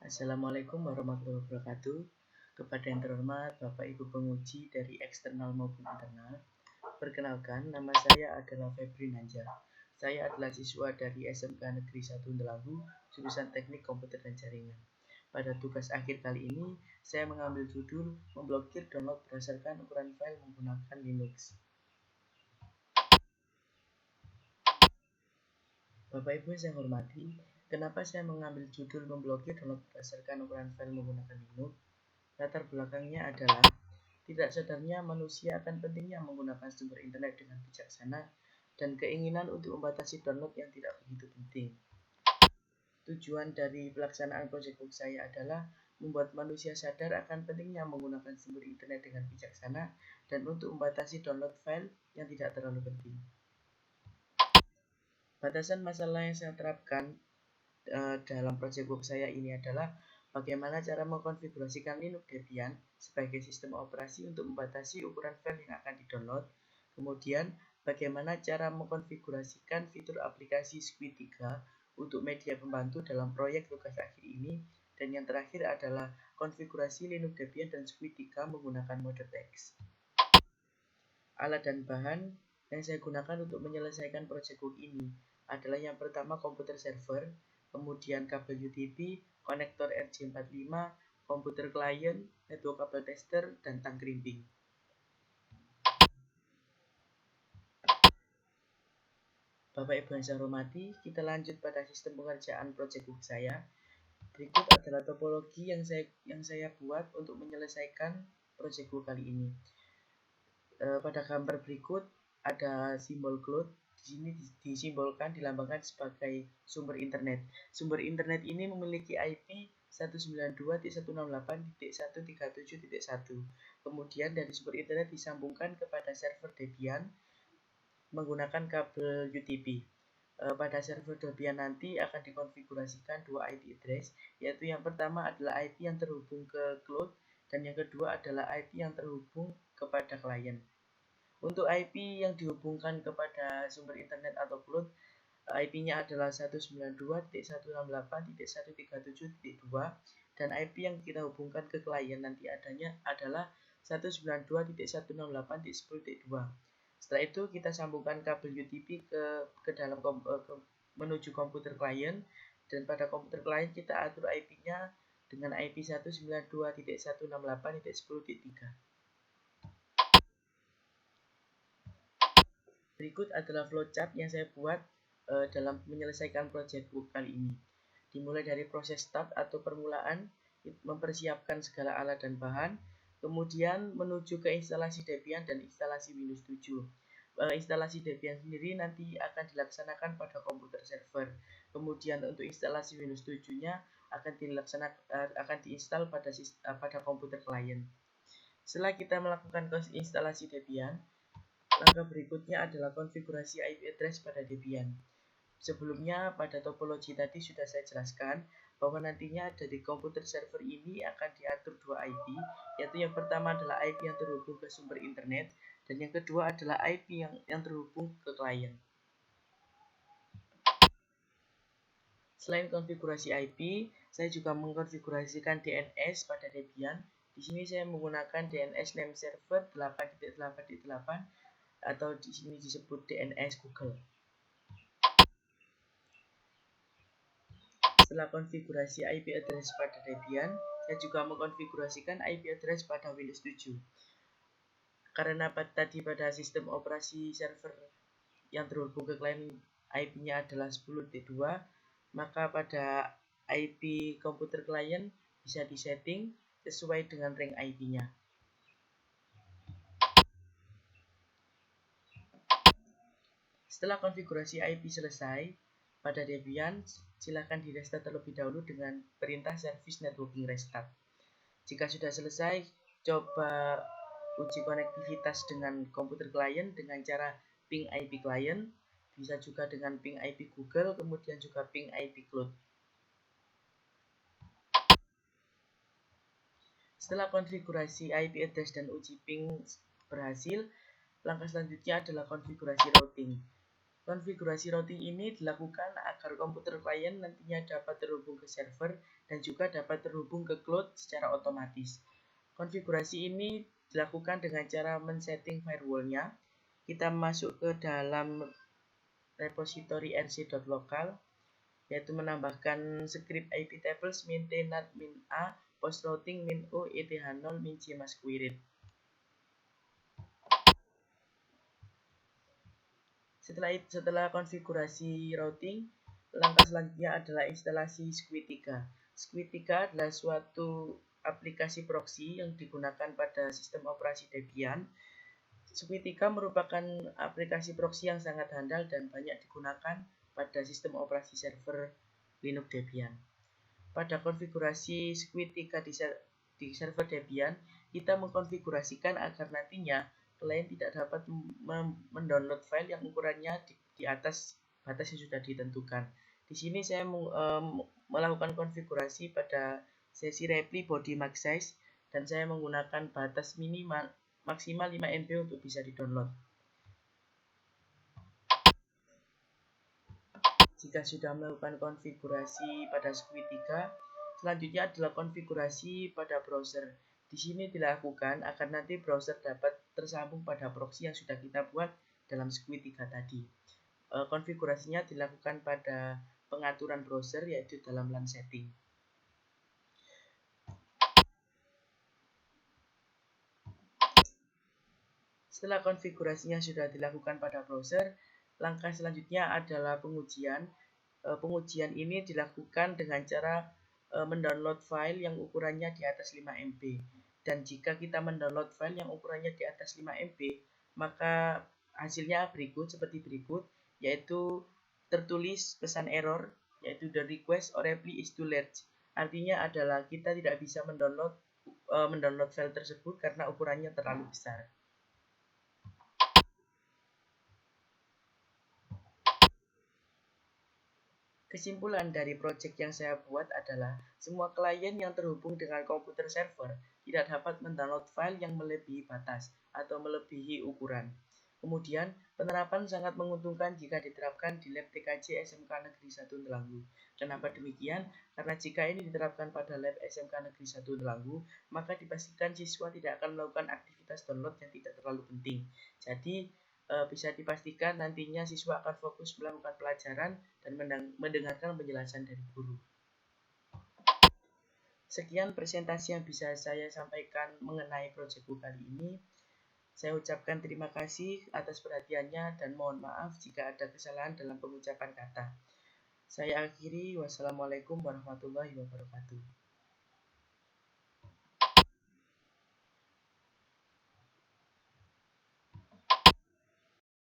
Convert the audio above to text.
Assalamualaikum warahmatullahi wabarakatuh. Kepada yang terhormat Bapak Ibu penguji dari eksternal maupun internal, perkenalkan nama saya adalah Febri Nanja. Saya adalah siswa dari SMK Negeri 1 Delahu, jurusan Teknik Komputer dan Jaringan. Pada tugas akhir kali ini, saya mengambil judul memblokir download berdasarkan ukuran file menggunakan Linux. Bapak Ibu yang saya hormati, kenapa saya mengambil judul memblokir download berdasarkan ukuran file menggunakan Linux? Latar belakangnya adalah tidak sadarnya manusia akan pentingnya menggunakan sumber internet dengan bijaksana dan keinginan untuk membatasi download yang tidak begitu penting. Tujuan dari pelaksanaan proyek book saya adalah membuat manusia sadar akan pentingnya menggunakan sumber internet dengan bijaksana dan untuk membatasi download file yang tidak terlalu penting. Batasan masalah yang saya terapkan dalam proyek book saya ini adalah bagaimana cara mengkonfigurasikan Linux Debian sebagai sistem operasi untuk membatasi ukuran file yang akan di-download. Kemudian, bagaimana cara mengkonfigurasikan fitur aplikasi Squid 3 untuk media pembantu dalam proyek tugas akhir ini. Dan yang terakhir adalah konfigurasi Linux Debian dan Squid 3 menggunakan mode teks. Alat dan bahan yang saya gunakan untuk menyelesaikan proyek book ini adalah yang pertama komputer server, kemudian kabel UTP, konektor RJ45, komputer klien, network kabel tester, dan tang crimping. Bapak Ibu yang saya hormati, kita lanjut pada sistem pengerjaan project book saya. Berikut adalah topologi yang saya buat untuk menyelesaikan project book kali ini. Pada gambar berikut ada simbol cloud. Di sini disimbolkan dilambangkan sebagai sumber internet. Sumber internet ini memiliki IP 192.168.137.1. Kemudian dari sumber internet disambungkan kepada server Debian menggunakan kabel UTP. Pada server Debian nanti akan dikonfigurasikan dua IP address, yaitu yang pertama adalah IP yang terhubung ke cloud dan yang kedua adalah IP yang terhubung kepada klien. Untuk IP yang dihubungkan kepada sumber internet atau cloud, IP-nya adalah 192.168.137.2 dan IP yang kita hubungkan ke klien nanti adanya adalah 192.168.10.2. Setelah itu kita sambungkan kabel UTP ke dalam menuju komputer klien, dan pada komputer klien kita atur IP-nya dengan IP 192.168.10.3. Berikut adalah flowchart yang saya buat dalam menyelesaikan project book kali ini. Dimulai dari proses start atau permulaan, mempersiapkan segala alat dan bahan, kemudian menuju ke instalasi Debian dan instalasi Windows 7. Instalasi Debian sendiri nanti akan dilaksanakan pada komputer server. Kemudian untuk instalasi Windows 7-nya akan diinstal pada komputer klien. Setelah kita melakukan instalasi Debian, langkah berikutnya adalah konfigurasi IP address pada Debian. Sebelumnya pada topologi tadi sudah saya jelaskan bahwa nantinya dari komputer server ini akan diatur dua IP, yaitu yang pertama adalah IP yang terhubung ke sumber internet dan yang kedua adalah IP yang terhubung ke klien. Selain konfigurasi IP, saya juga mengkonfigurasikan DNS pada Debian. Di sini saya menggunakan DNS name server 8.8.8 atau di sini disebut DNS Google. Setelah konfigurasi IP address pada Debian, saya juga mengkonfigurasikan IP address pada Windows 7. Karena tadi pada sistem operasi server yang terhubung ke klien IP-nya adalah 10.2, maka pada IP komputer klien bisa disetting sesuai dengan rank IP-nya. Setelah konfigurasi IP selesai, pada Debian, silakan di restart terlebih dahulu dengan perintah service networking restart. Jika sudah selesai, coba uji konektivitas dengan komputer klien dengan cara ping IP klien, bisa juga dengan ping IP Google, kemudian juga ping IP cloud. Setelah konfigurasi IP address dan uji ping berhasil, langkah selanjutnya adalah konfigurasi routing. Konfigurasi routing ini dilakukan agar komputer klien nantinya dapat terhubung ke server dan juga dapat terhubung ke cloud secara otomatis. Konfigurasi ini dilakukan dengan cara men-setting firewall-nya. Kita masuk ke dalam repository rc.local, yaitu menambahkan script IP tables maintain nat min a post routing min o eth0 min c masquerade. Setelah konfigurasi routing, langkah selanjutnya adalah instalasi SQUID3. SQUID3 adalah suatu aplikasi proxy yang digunakan pada sistem operasi Debian. SQUID3 merupakan aplikasi proxy yang sangat handal dan banyak digunakan pada sistem operasi server Linux Debian. Pada konfigurasi SQUID3 di server Debian, kita mengkonfigurasikan agar nantinya klien tidak dapat mendownload file yang ukurannya di atas batas yang sudah ditentukan. Di sini saya melakukan konfigurasi pada sesi repli body max size dan saya menggunakan batas minimal maksimal 5 MB untuk bisa di-download. Jika sudah melakukan konfigurasi pada SQUID3, selanjutnya adalah konfigurasi pada browser. Di sini dilakukan agar nanti browser dapat tersambung pada proxy yang sudah kita buat dalam SQUID3 tadi. Konfigurasinya dilakukan pada pengaturan browser, yaitu dalam LAN setting. Setelah konfigurasinya sudah dilakukan pada browser, langkah selanjutnya adalah pengujian. Pengujian ini dilakukan dengan cara mendownload file yang ukurannya di atas 5 MB. Dan jika kita mendownload file yang ukurannya di atas 5 MB, maka hasilnya seperti berikut, yaitu tertulis pesan error, yaitu the request or reply is too large. Artinya adalah kita tidak bisa mendownload file tersebut karena ukurannya terlalu besar. Kesimpulan dari project yang saya buat adalah semua klien yang terhubung dengan komputer server tidak dapat mendownload file yang melebihi batas atau melebihi ukuran. Kemudian, penerapan sangat menguntungkan jika diterapkan di lab TKJ SMK Negeri 1 Delanggu. Kenapa demikian? Karena jika ini diterapkan pada lab SMK Negeri 1 Delanggu, maka dipastikan siswa tidak akan melakukan aktivitas download yang tidak terlalu penting. Jadi, bisa dipastikan nantinya siswa akan fokus melakukan pelajaran dan mendengarkan penjelasan dari guru. Sekian presentasi yang bisa saya sampaikan mengenai proyekku kali ini. Saya ucapkan terima kasih atas perhatiannya dan mohon maaf jika ada kesalahan dalam pengucapan kata. Saya akhiri, wassalamualaikum warahmatullahi wabarakatuh.